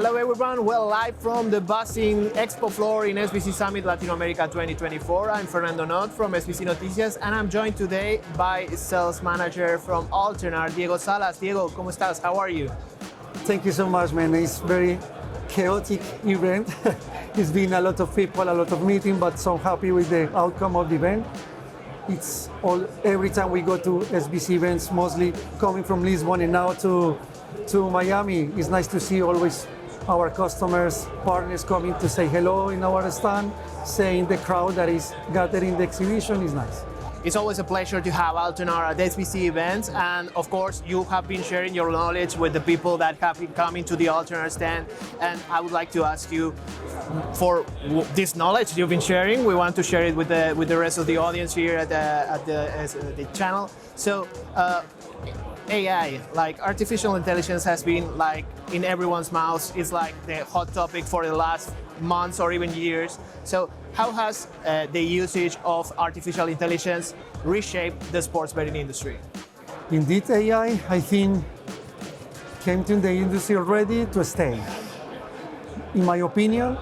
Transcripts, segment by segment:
Hello everyone, we're live from the buzzing expo floor in SBC Summit Latin America 2024. I'm Fernando Noodt from SBC Noticias and I'm joined today by sales manager from Altenar, Diego Salas. Diego, ¿cómo estás? How are you? Thank you so much, man. It's very chaotic event. It's been a lot of people, a lot of meetings, but so happy with the outcome of the event. It's all every time we go to SBC events, mostly coming from Lisbon and now to Miami. It's nice to see always our customers, partners coming to say hello in our stand, saying the crowd that is gathering the exhibition is nice. It's always a pleasure to have Altenar at SBC events, and of course you have been sharing your knowledge with the people that have been coming to the Altenar stand, and I would like to ask you for this knowledge you've been sharing. We want to share it with the rest of the audience here at the channel. So AI, like artificial intelligence, has been like in everyone's mouths. It's like the hot topic for the last months or even years. So how has the usage of artificial intelligence reshaped the sports betting industry? Indeed, AI, I think, came to the industry already to stay. In my opinion,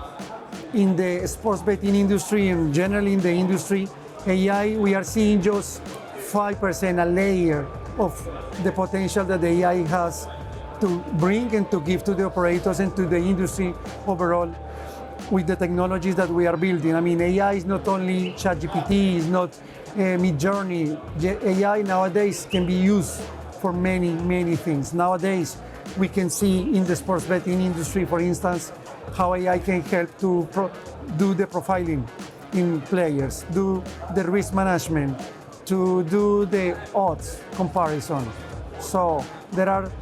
in the sports betting industry and generally in the industry, AI, we are seeing just 5% a layer of the potential that the AI has to bring and to give to the operators and to the industry overall with the technologies that we are building. I mean, AI is not only ChatGPT, it's not Midjourney. AI nowadays can be used for many, many things. Nowadays, we can see in the sports betting industry, for instance, how AI can help to do the profiling in players, do the risk management, to do the odds comparison. So there are,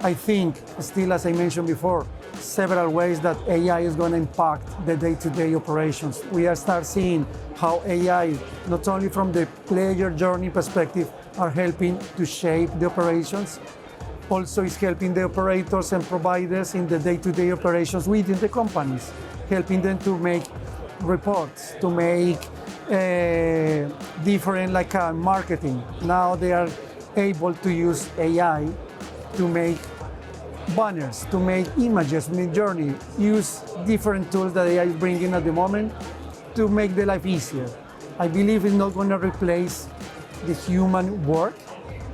I think, still as I mentioned before, several ways that AI is going to impact the day-to-day operations. We are start seeing how AI, not only from the player journey perspective, are helping to shape the operations, also is helping the operators and providers in the day-to-day operations within the companies, helping them to make reports, to make different marketing. Now they are able to use AI to make banners, to make images, Midjourney, use different tools that AI is bringing at the moment to make the life easier. I believe it's not going to replace the human work,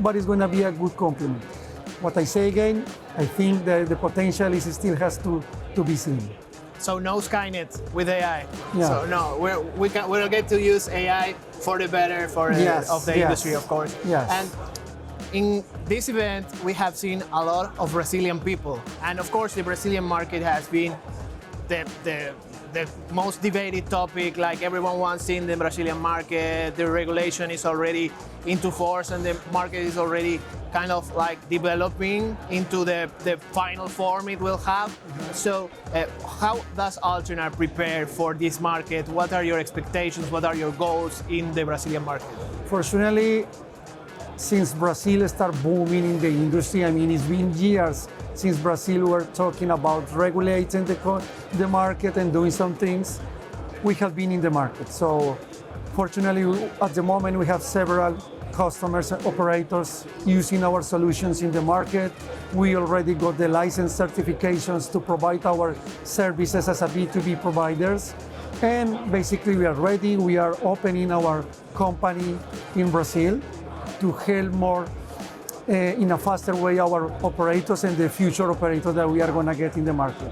but it's going to be a good complement. What I say again, I think that the potential still has to be seen. So no Skynet with AI. Yeah. So no, we'll get to use AI for the better of the industry, of course. Yes. And in this event, we have seen a lot of Brazilian people, and of course, the Brazilian market has been the most debated topic. Like everyone wants in the Brazilian market, the regulation is already into force, and the market is already kind of like developing into the final form it will have. So how does Altenar prepare for this market? What are your expectations? What are your goals in the Brazilian market? Fortunately, since Brazil started booming in the industry, I mean, it's been years since Brazil were talking about regulating the market and doing some things. We have been in the market. So fortunately, at the moment, we have several customers and operators using our solutions in the market. We already got the license certifications to provide our services as a B2B providers. And basically, we are ready. We are opening our company in Brazil to help more in a faster way our operators and the future operators that we are going to get in the market.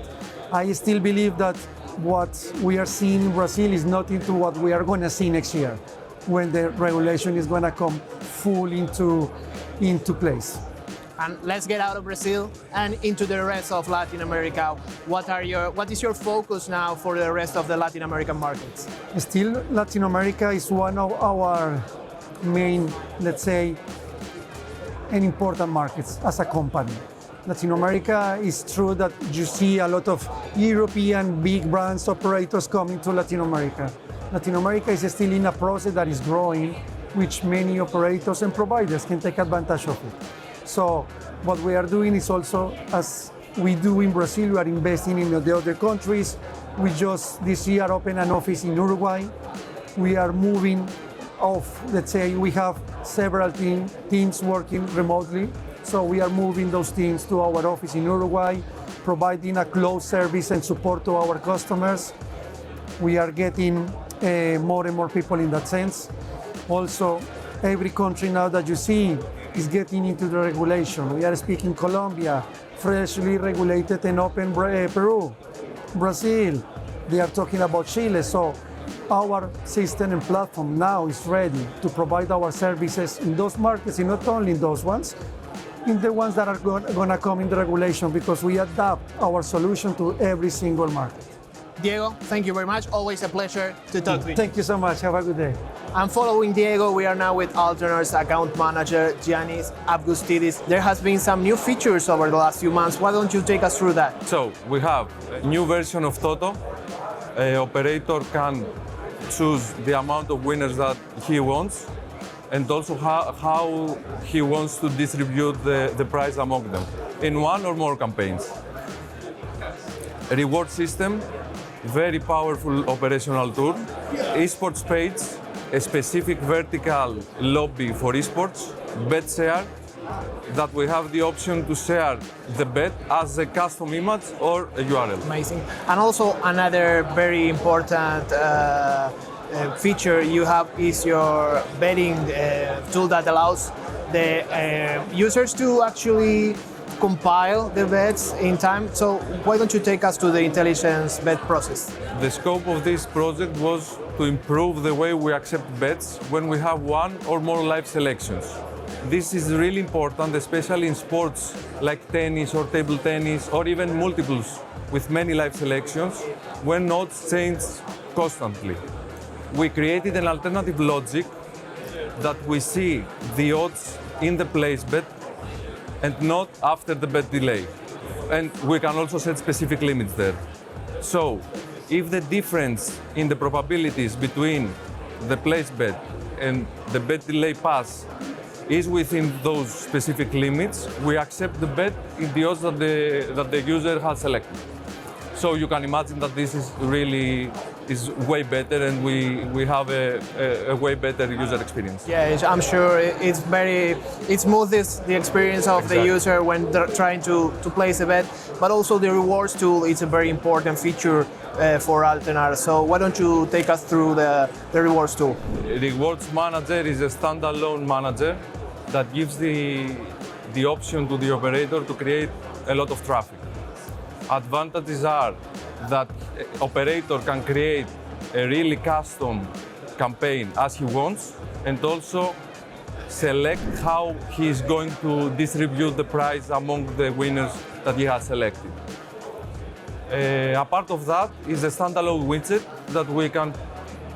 I still believe that what we are seeing in Brazil is not into what we are going to see next year when the regulation is going to come full into place. And let's get out of Brazil and into the rest of Latin America. What is your focus now for the rest of the Latin American markets? Still, Latin America is one of our main, let's say, and important markets as a company. Latin America is true that you see a lot of European big brands, operators coming to Latin America. Latin America is still in a process that is growing, which many operators and providers can take advantage of it. So what we are doing is also, as we do in Brazil, we are investing in the other countries. We just this year opened an office in Uruguay. We are moving let's say, we have several teams working remotely. So we are moving those teams to our office in Uruguay. providing a close service and support to our customers. We are getting more and more people in that sense. Also, every country now that you see is getting into the regulation. We are speaking Colombia, freshly regulated and open Peru, Brazil. They are talking about Chile. So our system and platform now is ready to provide our services in those markets, and not only in those ones, in the ones that are going to come in the regulation, because we adapt our solution to every single market. Diego, thank you very much. Always a pleasure to talk with you. Thank you so much. Have a good day. And following Diego, we are now with Altenar's account manager, Giannis Avgoustidis. There has been some new features over the last few months. Why don't you take us through that? So we have a new version of Toto. Operator can choose the amount of winners that he wants, and also how he wants to distribute the prize among them in one or more campaigns. A reward system, very powerful operational tool. Esports page, a specific vertical lobby for esports. Bet share, that we have the option to share the bet as a custom image or a URL. Amazing. And also another very important feature you have is your betting tool that allows the users to actually compile the bets in time. So why don't you take us to the intelligence bet process? The scope of this project was to improve the way we accept bets when we have one or more live selections. This is really important, especially in sports like tennis or table tennis, or even multiples with many live selections, when odds change constantly. We created an alternative logic that we see the odds in the place bet and not after the bet delay. And we can also set specific limits there. So, if the difference in the probabilities between the place bet and the bet delay pass is within those specific limits, we accept the bet in the odds that the user has selected. So you can imagine that this is really way better, and we have a way better user experience. Yeah, I'm sure it smoothes the experience of the user when they're trying to place a bet, but also the rewards tool is a very important feature for Altenar. So why don't you take us through the rewards tool? Rewards Manager is a standalone manager that gives the option to the operator to create a lot of traffic. Advantages are that operator can create a really custom campaign as he wants, and also select how he is going to distribute the prize among the winners that he has selected. A part of that is a standalone widget that we can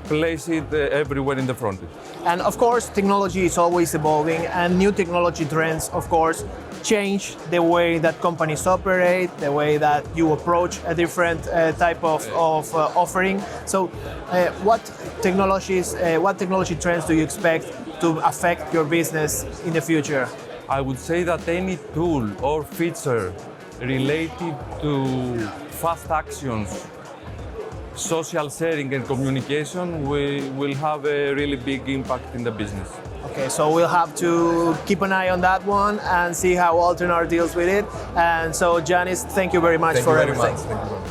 place it everywhere in the front end. And of course, technology is always evolving, and new technology trends, of course, change the way that companies operate, the way that you approach a different type of offering. So what technology trends do you expect to affect your business in the future? I would say that any tool or feature related to fast actions, social sharing and communication will have a really big impact in the business. Okay, so we'll have to keep an eye on that one and see how Altenar deals with it. And so, Giannis, thank you very much for everything. Thank you very much.